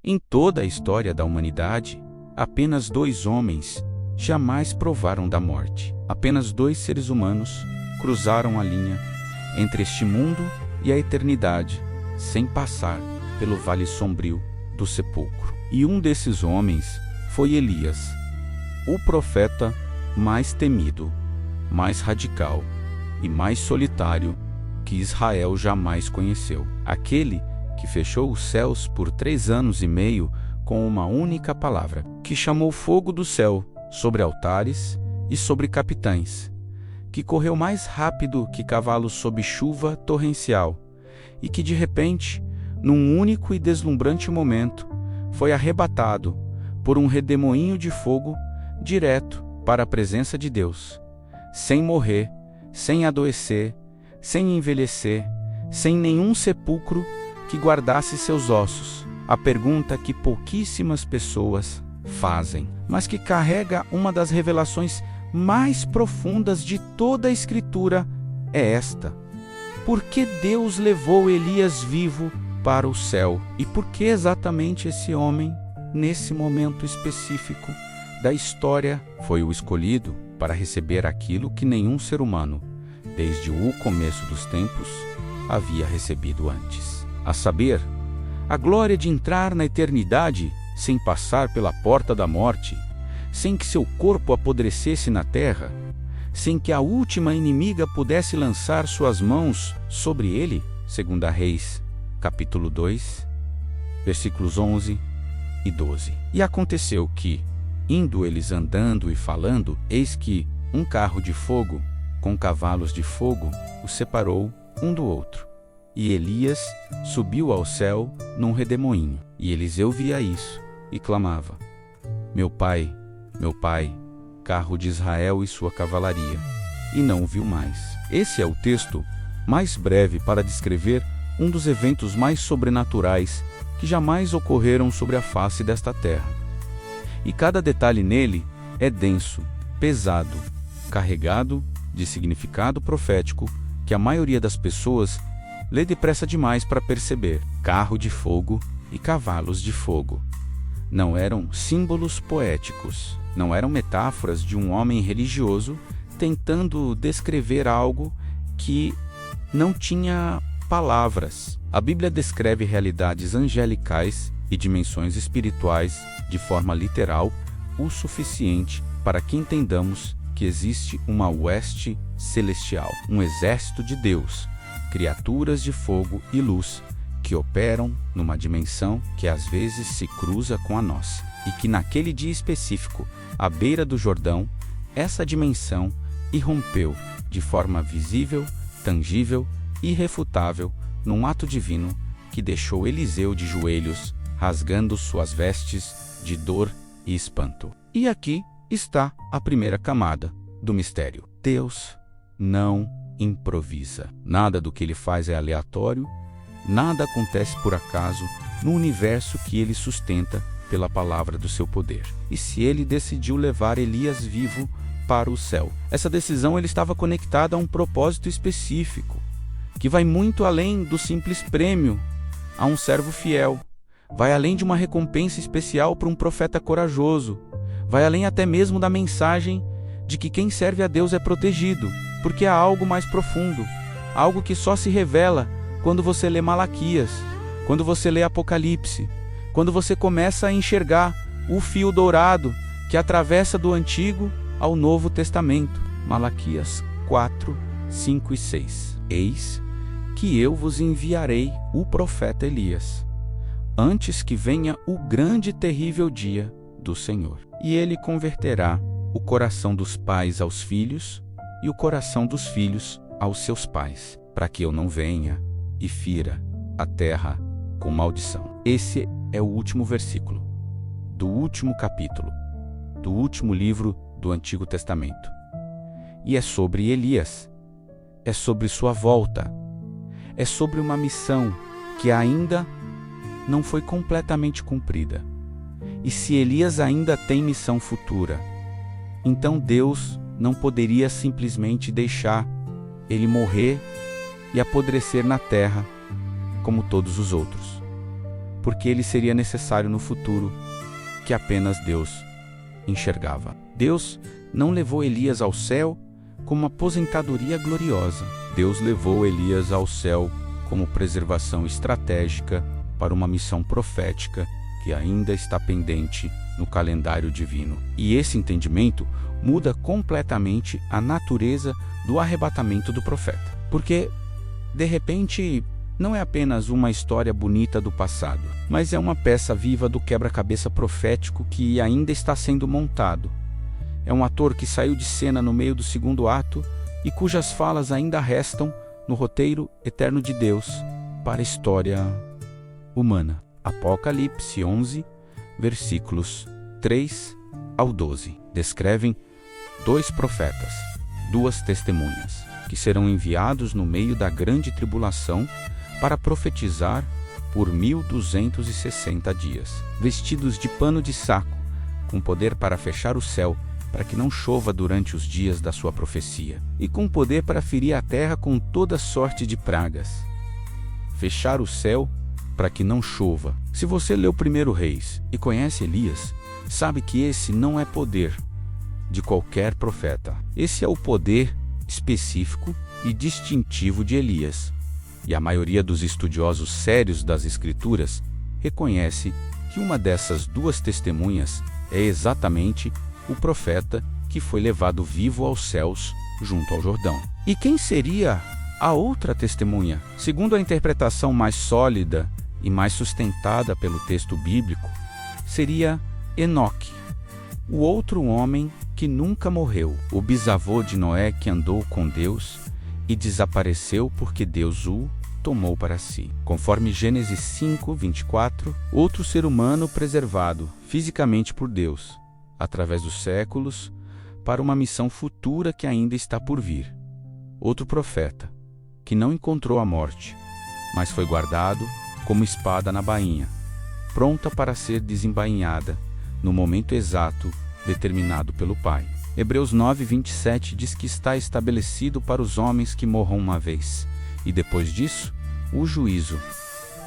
Em toda a história da humanidade, apenas 2 homens jamais provaram da morte. Apenas 2 seres humanos cruzaram a linha entre este mundo e a eternidade, sem passar pelo vale sombrio do sepulcro. E um desses homens foi Elias, o profeta mais temido, mais radical e mais solitário que Israel jamais conheceu. Aquele que fechou os céus por 3 anos e meio com uma única palavra, que chamou fogo do céu sobre altares e sobre capitães, que correu mais rápido que cavalos sob chuva torrencial, e que de repente, num único e deslumbrante momento, foi arrebatado por um redemoinho de fogo direto para a presença de Deus, sem morrer, sem adoecer, sem envelhecer, sem nenhum sepulcro que guardasse seus ossos. A pergunta que pouquíssimas pessoas fazem, mas que carrega uma das revelações mais profundas de toda a Escritura, é esta: por que Deus levou Elias vivo para o céu? E por que exatamente esse homem, nesse momento específico da história, foi o escolhido para receber aquilo que nenhum ser humano, desde o começo dos tempos, havia recebido antes? A saber, a glória de entrar na eternidade sem passar pela porta da morte, sem que seu corpo apodrecesse na terra, sem que a última inimiga pudesse lançar suas mãos sobre ele. 2 Reis, capítulo 2, versículos 11 e 12. E aconteceu que, indo eles andando e falando, eis que um carro de fogo, com cavalos de fogo, os separou um do outro. E Elias subiu ao céu num redemoinho. E Eliseu via isso e clamava: meu pai, carro de Israel e sua cavalaria. E não o viu mais. Esse é o texto mais breve para descrever um dos eventos mais sobrenaturais que jamais ocorreram sobre a face desta terra. E cada detalhe nele é denso, pesado, carregado de significado profético que a maioria das pessoas lê depressa demais para perceber. Carro de fogo e cavalos de fogo não eram símbolos poéticos, não eram metáforas de um homem religioso tentando descrever algo que não tinha palavras. A Bíblia descreve realidades angelicais e dimensões espirituais de forma literal o suficiente para que entendamos que existe uma hoste celestial, um exército de Deus, criaturas de fogo e luz que operam numa dimensão que às vezes se cruza com a nossa, e que naquele dia específico, à beira do Jordão, essa dimensão irrompeu de forma visível, tangível e irrefutável num ato divino que deixou Eliseu de joelhos, rasgando suas vestes de dor e espanto. E aqui está a primeira camada do mistério. Deus não improvisa. Nada do que ele faz é aleatório, nada acontece por acaso no universo que ele sustenta pela palavra do seu poder. E se ele decidiu levar Elias vivo para o céu, essa decisão ele estava conectada a um propósito específico, que vai muito além do simples prêmio a um servo fiel, vai além de uma recompensa especial para um profeta corajoso, vai além até mesmo da mensagem de que quem serve a Deus é protegido, porque há algo mais profundo, algo que só se revela quando você lê Malaquias, quando você lê Apocalipse, quando você começa a enxergar o fio dourado que atravessa do Antigo ao Novo Testamento. Malaquias 4, 5 e 6. Eis que eu vos enviarei o profeta Elias, antes que venha o grande e terrível dia do Senhor. E ele converterá o coração dos pais aos filhos e o coração dos filhos aos seus pais, para que eu não venha e fira a terra com maldição. Esse é o último versículo do último capítulo do último livro do Antigo Testamento. E é sobre Elias, é sobre sua volta, é sobre uma missão que ainda não foi completamente cumprida. E se Elias ainda tem missão futura, então Deus não poderia simplesmente deixar ele morrer e apodrecer na terra como todos os outros. porque ele seria necessário no futuro, que apenas Deus enxergava. Deus não levou Elias ao céu como aposentadoria gloriosa. Deus levou Elias ao céu como preservação estratégica para uma missão profética que ainda está pendente no calendário divino. E esse entendimento muda completamente a natureza do arrebatamento do profeta. Porque, de repente, não é apenas uma história bonita do passado, mas é uma peça viva do quebra-cabeça profético que ainda está sendo montado. É um ator que saiu de cena no meio do segundo ato e cujas falas ainda restam no roteiro eterno de Deus para a história humana. Apocalipse 11, versículos 3 ao 12, descrevem 2 profetas, 2 testemunhas, que serão enviados no meio da grande tribulação para profetizar por 1260 dias, vestidos de pano de saco, com poder para fechar o céu, para que não chova durante os dias da sua profecia, e com poder para ferir a terra com toda sorte de pragas. Fechar o céu para que não chova. Se você leu 1 Reis e conhece Elias, sabe que esse não é poder de qualquer profeta. Esse é o poder específico e distintivo de Elias. E a maioria dos estudiosos sérios das Escrituras reconhece que uma dessas 2 testemunhas é exatamente o profeta que foi levado vivo aos céus junto ao Jordão. E quem seria a outra testemunha? Segundo a interpretação mais sólida e mais sustentada pelo texto bíblico, seria Enoque, o outro homem que nunca morreu, o bisavô de Noé que andou com Deus e desapareceu porque Deus o tomou para si. Conforme Gênesis 5, 24, outro ser humano preservado fisicamente por Deus, através dos séculos, para uma missão futura que ainda está por vir. Outro profeta, que não encontrou a morte, mas foi guardado como espada na bainha, pronta para ser desembainhada no momento exato determinado pelo Pai. Hebreus 9, 27 diz que está estabelecido para os homens que morram uma vez, e depois disso, o juízo,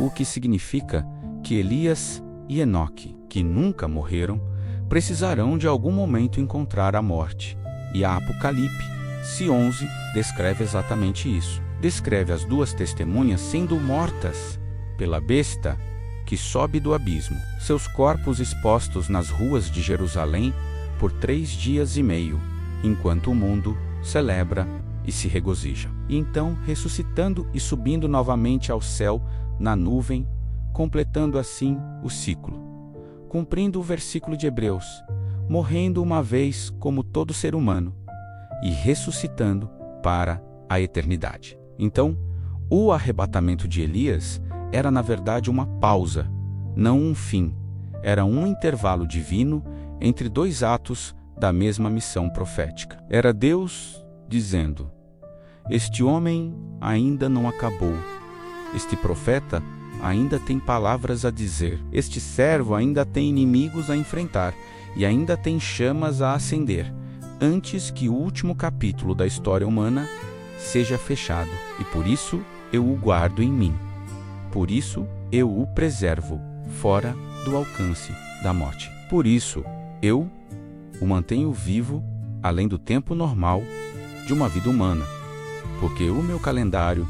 o que significa que Elias e Enoque, que nunca morreram, precisarão de algum momento encontrar a morte. E a Apocalipse 11 descreve exatamente isso. Descreve as 2 testemunhas sendo mortas pela besta que sobe do abismo, seus corpos expostos nas ruas de Jerusalém por 3 dias e meio, enquanto o mundo celebra e se regozija. E então, ressuscitando e subindo novamente ao céu na nuvem, completando assim o ciclo, cumprindo o versículo de Hebreus, morrendo uma vez como todo ser humano e ressuscitando para a eternidade. Então, o arrebatamento de Elias era na verdade uma pausa, não um fim. Era um intervalo divino entre 2 atos da mesma missão profética. Era Deus dizendo: este homem ainda não acabou, este profeta ainda tem palavras a dizer, este servo ainda tem inimigos a enfrentar e ainda tem chamas a acender, antes que o último capítulo da história humana seja fechado, e por isso eu o guardo em mim. Por isso eu o preservo fora do alcance da morte. Por isso eu o mantenho vivo além do tempo normal de uma vida humana, porque o meu calendário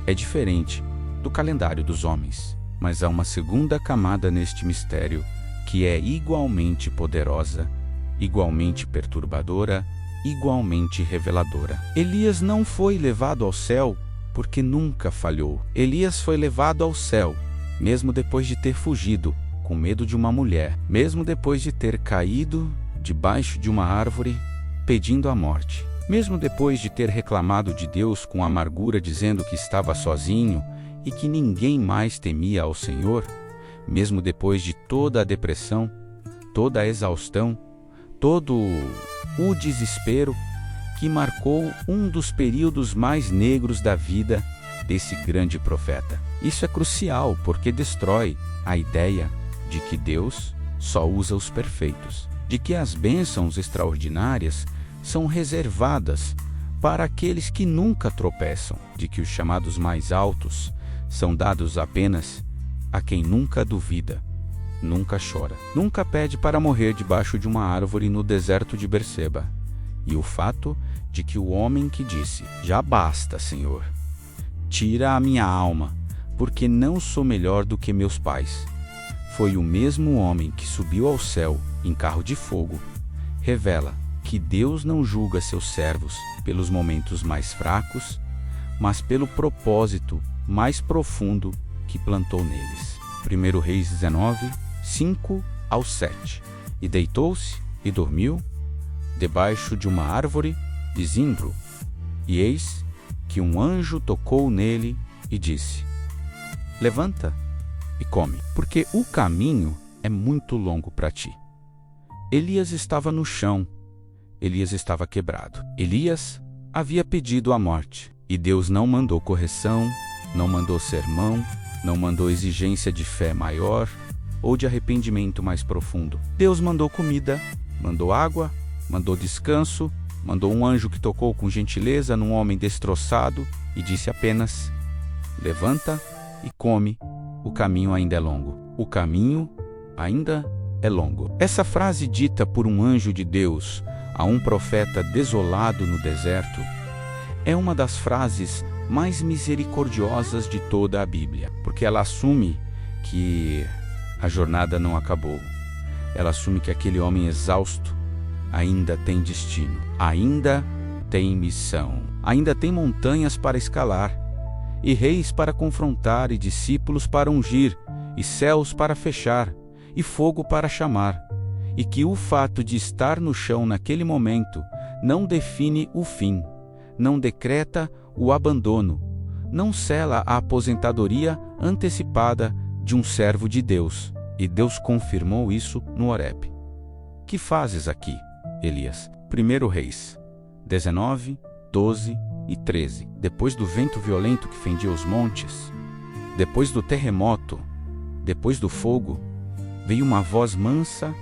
é diferente do calendário dos homens. Mas há uma segunda camada neste mistério que é igualmente poderosa, igualmente perturbadora, igualmente reveladora. Elias não foi levado ao céu porque nunca falhou. Elias foi levado ao céu, mesmo depois de ter fugido, com medo de uma mulher, mesmo depois de ter caído debaixo de uma árvore, pedindo a morte, mesmo depois de ter reclamado de Deus com amargura, dizendo que estava sozinho e que ninguém mais temia ao Senhor, mesmo depois de toda a depressão, toda a exaustão, todo o desespero que marcou um dos períodos mais negros da vida desse grande profeta. Isso é crucial porque destrói a ideia de que Deus só usa os perfeitos, de que as bênçãos extraordinárias são reservadas para aqueles que nunca tropeçam, de que os chamados mais altos são dados apenas a quem nunca duvida, nunca chora, nunca pede para morrer debaixo de uma árvore no deserto de Berseba. E o fato de que o homem que disse: "Já basta, Senhor, tira a minha alma, porque não sou melhor do que meus pais", foi o mesmo homem que subiu ao céu em carro de fogo, revela que Deus não julga seus servos pelos momentos mais fracos, mas pelo propósito mais profundo que plantou neles. 1 Reis 19, 5 ao 7. E deitou-se e dormiu debaixo de uma árvore de zimbro. E eis que um anjo tocou nele e disse: "Levanta e come, porque o caminho é muito longo para ti." Elias estava no chão. Elias estava quebrado. Elias havia pedido a morte. E Deus não mandou correção, não mandou sermão, não mandou exigência de fé maior ou de arrependimento mais profundo. Deus mandou comida, mandou água, mandou descanso, mandou um anjo que tocou com gentileza num homem destroçado e disse apenas: "Levanta e come, o caminho ainda é longo." O caminho ainda é longo. Essa frase dita por um anjo de Deus a um profeta desolado no deserto é uma das frases mais misericordiosas de toda a Bíblia, porque ela assume que a jornada não acabou. Ela assume que aquele homem exausto ainda tem destino, ainda tem missão, ainda tem montanhas para escalar, e reis para confrontar, e discípulos para ungir, e céus para fechar, e fogo para chamar, e que o fato de estar no chão naquele momento não define o fim, não decreta o abandono, não sela a aposentadoria antecipada de um servo de Deus. E Deus confirmou isso no Horebe. "Que fazes aqui, Elias?" 1 Reis 19, 12 e 13. Depois do vento violento que fendia os montes, depois do terremoto, depois do fogo, veio uma voz mansa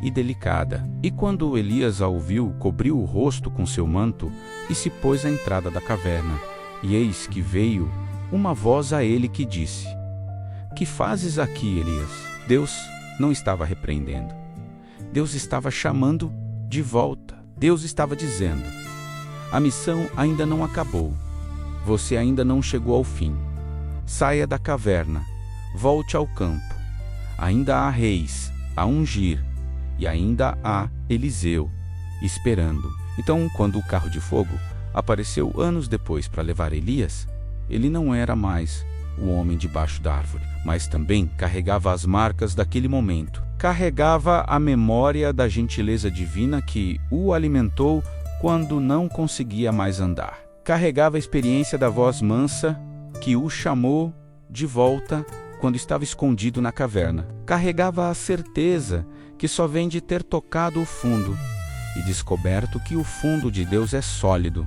e delicada. E quando Elias a ouviu, cobriu o rosto com seu manto e se pôs à entrada da caverna. E eis que veio uma voz a ele que disse: "Que fazes aqui, Elias?" Deus não estava repreendendo. Deus estava chamando de volta. Deus estava dizendo: "A missão ainda não acabou. Você ainda não chegou ao fim. Saia da caverna, volte ao campo. Ainda há reis a ungir e ainda há Eliseu esperando." Então, quando o carro de fogo apareceu anos depois para levar Elias, ele não era mais o homem debaixo da árvore, mas também carregava as marcas daquele momento. Carregava a memória da gentileza divina que o alimentou quando não conseguia mais andar. Carregava a experiência da voz mansa que o chamou de volta quando estava escondido na caverna. Carregava a certeza que só vem de ter tocado o fundo e descoberto que o fundo de Deus é sólido,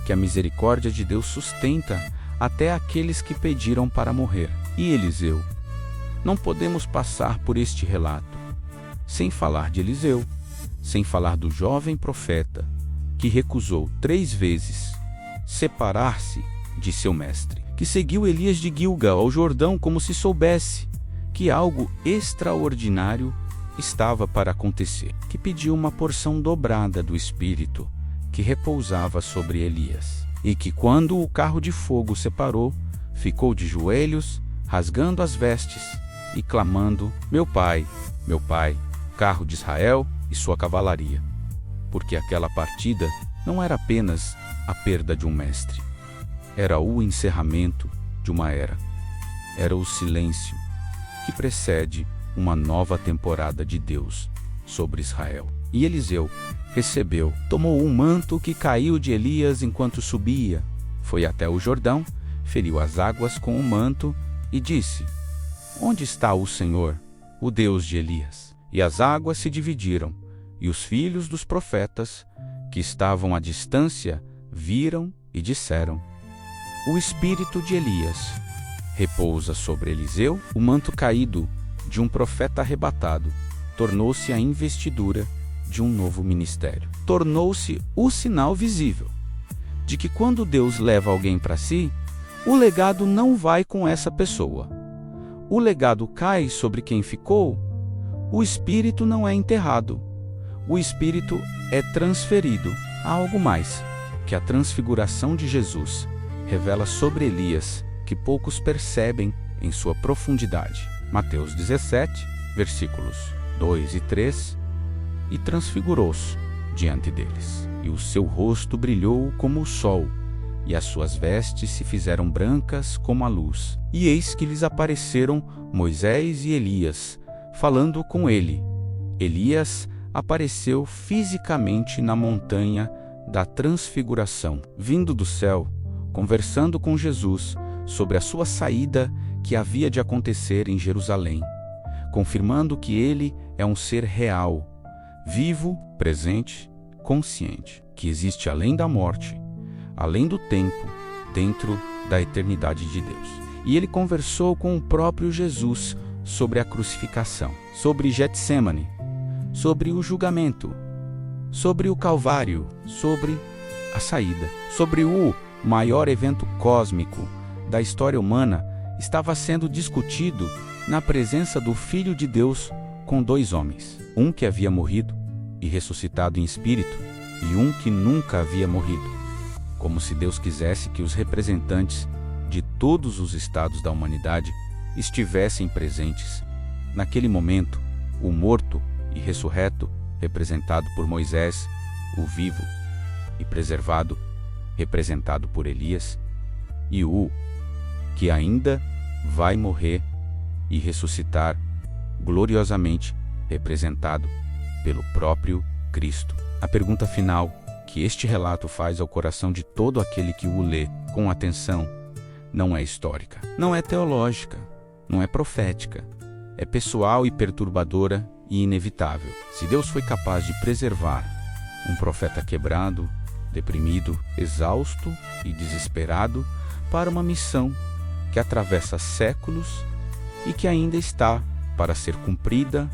que a misericórdia de Deus sustenta até aqueles que pediram para morrer. E Eliseu? Não podemos passar por este relato sem falar de Eliseu, sem falar do jovem profeta que recusou 3 vezes separar-se de seu mestre, que seguiu Elias de Gilgal ao Jordão como se soubesse que algo extraordinário estava para acontecer, que pediu uma porção dobrada do Espírito que repousava sobre Elias, e que quando o carro de fogo separou, ficou de joelhos, rasgando as vestes e clamando: meu pai, carro de Israel e sua cavalaria." Porque aquela partida não era apenas a perda de um mestre, era o encerramento de uma era, era o silêncio que precede uma nova temporada de Deus sobre Israel. E Eliseu recebeu, tomou um manto que caiu de Elias enquanto subia, foi até o Jordão, feriu as águas com o manto e disse: "Onde está o Senhor, o Deus de Elias?" E as águas se dividiram, e os filhos dos profetas, que estavam à distância, viram e disseram: "O espírito de Elias repousa sobre Eliseu." O manto caído de um profeta arrebatado tornou-se a investidura de um novo ministério. Tornou-se o sinal visível de que quando Deus leva alguém para si, o legado não vai com essa pessoa. o legado cai sobre quem ficou, o espírito não é enterrado. O espírito é transferido a algo mais, que a transfiguração de Jesus revela sobre Elias, que poucos percebem em sua profundidade. Mateus 17, versículos 2 e 3. E transfigurou-se diante deles, e o seu rosto brilhou como o sol, e as suas vestes se fizeram brancas como a luz. E eis que lhes apareceram Moisés e Elias, falando com ele. Elias apareceu fisicamente na montanha da transfiguração, vindo do céu, conversando com Jesus sobre a sua saída que havia de acontecer em Jerusalém, confirmando que ele é um ser real, vivo, presente, consciente, que existe além da morte, além do tempo, dentro da eternidade de Deus. E ele conversou com o próprio Jesus sobre a crucificação, sobre Getsêmani, sobre o julgamento, sobre o Calvário, sobre a saída, sobre o maior evento cósmico da história humana estava sendo discutido na presença do Filho de Deus com dois homens, um que havia morrido e ressuscitado em espírito e um que nunca havia morrido, como se Deus quisesse que os representantes de todos os estados da humanidade estivessem presentes. Naquele momento, o morto e ressurreto, representado por Moisés, o vivo e preservado, representado por Elias, e o que ainda vai morrer e ressuscitar gloriosamente, representado pelo próprio Cristo. A pergunta final que este relato faz ao coração de todo aquele que o lê com atenção não é histórica, não é teológica, não é profética, é pessoal e perturbadora e inevitável. Se Deus foi capaz de preservar um profeta quebrado, deprimido, exausto e desesperado para uma missão que atravessa séculos e que ainda está para ser cumprida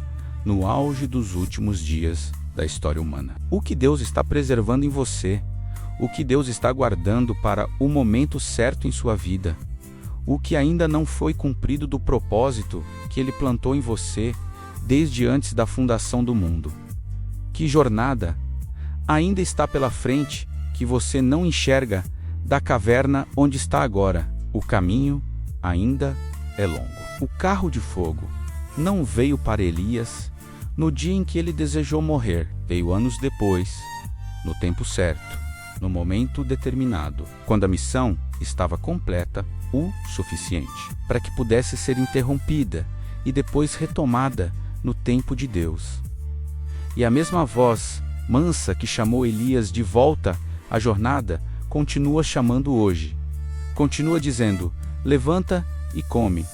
no auge dos últimos dias da história humana. O que Deus está preservando em você, o que Deus está guardando para o momento certo em sua vida, o que ainda não foi cumprido do propósito que Ele plantou em você desde antes da fundação do mundo. Que jornada ainda está pela frente que você não enxerga da caverna onde está agora. O caminho ainda é longo. O carro de fogo não veio para Elias no dia em que ele desejou morrer. Veio anos depois, no tempo certo, no momento determinado, quando a missão estava completa o suficiente para que pudesse ser interrompida e depois retomada no tempo de Deus. E a mesma voz mansa que chamou Elias de volta à jornada continua chamando hoje. Continua dizendo: levanta e come.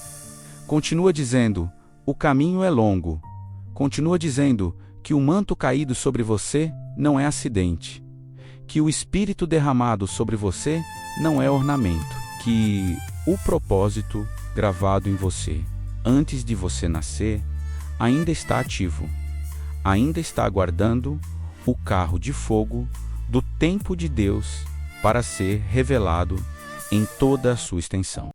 Continua dizendo: o caminho é longo. Continua dizendo que o manto caído sobre você não é acidente, que o Espírito derramado sobre você não é ornamento, que o propósito gravado em você antes de você nascer ainda está ativo, ainda está aguardando o carro de fogo do tempo de Deus para ser revelado em toda a sua extensão.